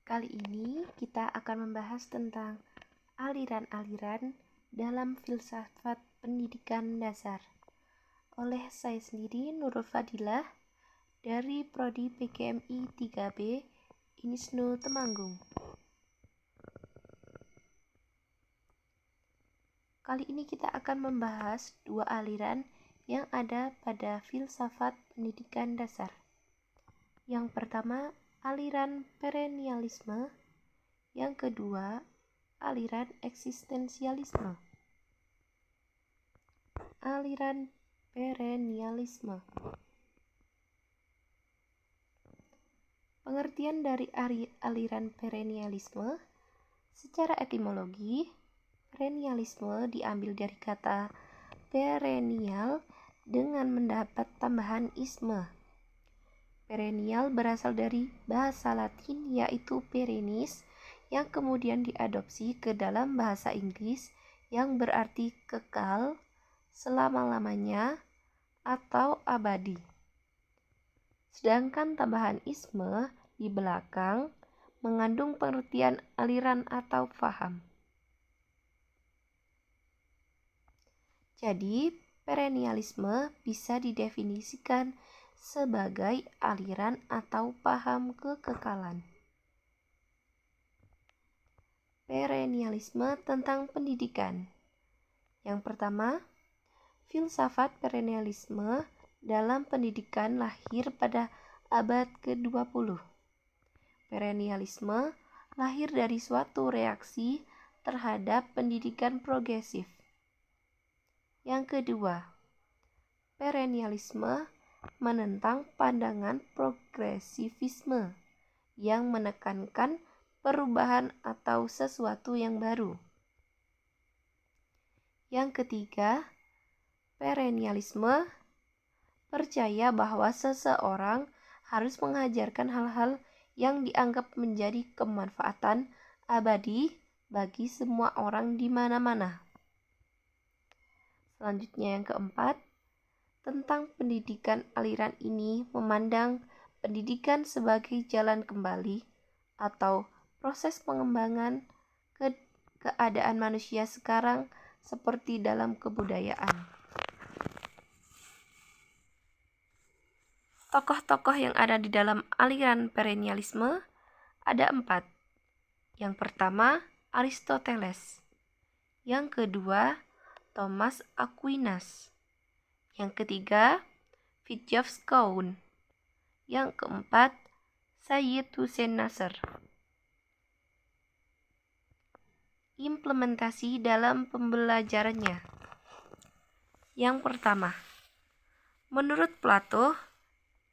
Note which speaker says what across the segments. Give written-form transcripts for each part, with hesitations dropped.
Speaker 1: Kali ini kita akan membahas tentang aliran-aliran dalam filsafat pendidikan dasar oleh saya sendiri, Nurul Fadilah, dari Prodi PGMI 3B, Unisnu Temanggung. Kali ini kita akan membahas dua aliran yang ada pada filsafat pendidikan dasar. Yang pertama, aliran perennialisme. Yang kedua, aliran eksistensialisme. Aliran perennialisme. Pengertian dari aliran perennialisme secara etimologi, perennialisme diambil dari kata perennial dengan mendapat tambahan isme. Perennial berasal dari bahasa Latin yaitu perennis yang kemudian diadopsi ke dalam bahasa Inggris yang berarti kekal, selama-lamanya, atau abadi. Sedangkan tambahan isme di belakang mengandung pengertian aliran atau faham. Jadi, perennialisme bisa didefinisikan sebagai aliran atau paham kekekalan. Perennialisme tentang pendidikan. Yang pertama, filsafat perennialisme dalam pendidikan lahir pada abad ke-20. Perennialisme lahir dari suatu reaksi terhadap pendidikan progresif. Yang kedua, perennialisme menentang pandangan progresivisme yang menekankan perubahan atau sesuatu yang baru. Yang ketiga, perennialisme percaya bahwa seseorang harus mengajarkan hal-hal yang dianggap menjadi kemanfaatan abadi bagi semua orang di mana-mana. Selanjutnya yang keempat, tentang pendidikan aliran ini memandang pendidikan sebagai jalan kembali atau proses pengembangan keadaan manusia sekarang seperti dalam kebudayaan. Tokoh-tokoh yang ada di dalam aliran perennialisme ada 4. Yang pertama, Aristoteles. Yang kedua, Thomas Aquinas. Yang ketiga, Fridtjof Schuon. Yang keempat, Sayyid Hussein Nasr. Implementasi dalam pembelajarannya. Yang pertama, menurut Plato,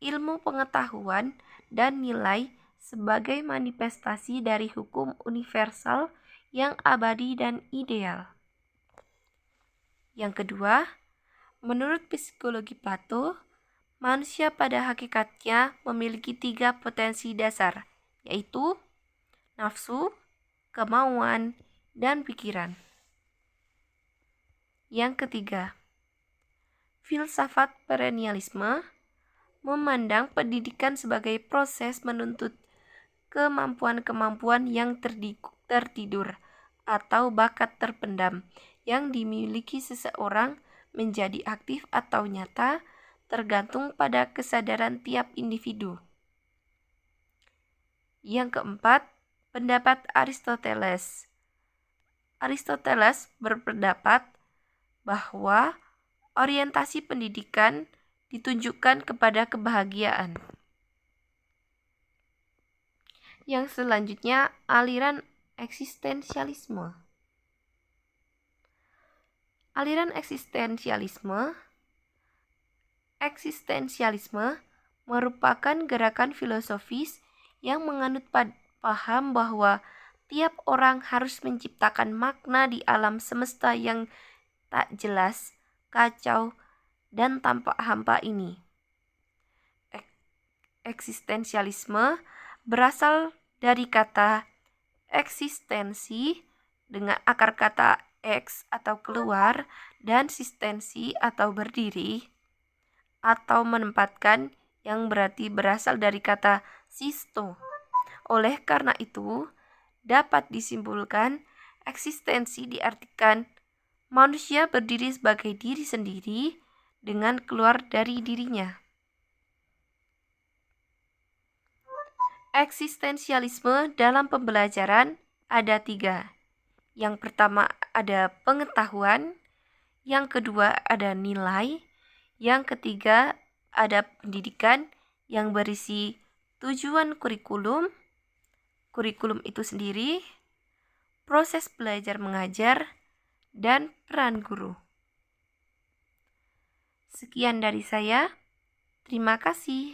Speaker 1: ilmu pengetahuan dan nilai sebagai manifestasi dari hukum universal yang abadi dan ideal. Yang kedua, menurut psikologi Plato, manusia pada hakikatnya memiliki 3 potensi dasar, yaitu nafsu, kemauan, dan pikiran. Yang ketiga, filsafat perennialisme memandang pendidikan sebagai proses menuntut kemampuan-kemampuan yang tertidur atau bakat terpendam yang dimiliki seseorang menjadi aktif atau nyata tergantung pada kesadaran tiap individu. Yang keempat, pendapat Aristoteles. Aristoteles berpendapat bahwa orientasi pendidikan ditunjukkan kepada kebahagiaan. Yang selanjutnya, aliran eksistensialisme. Aliran eksistensialisme merupakan gerakan filosofis yang menganut paham bahwa tiap orang harus menciptakan makna di alam semesta yang tak jelas, kacau, dan tampak hampa ini. Eksistensialisme berasal dari kata eksistensi dengan akar kata ex atau keluar dan sistensi atau berdiri atau menempatkan yang berarti berasal dari kata sisto Oleh karena itu, dapat disimpulkan eksistensi diartikan manusia berdiri sebagai diri sendiri dengan keluar dari dirinya. Eksistensialisme dalam pembelajaran ada 3. Yang pertama ada pengetahuan, yang kedua ada nilai, yang ketiga ada pendidikan yang berisi tujuan kurikulum itu sendiri, proses belajar mengajar, dan peran guru. Sekian dari saya. Terima kasih.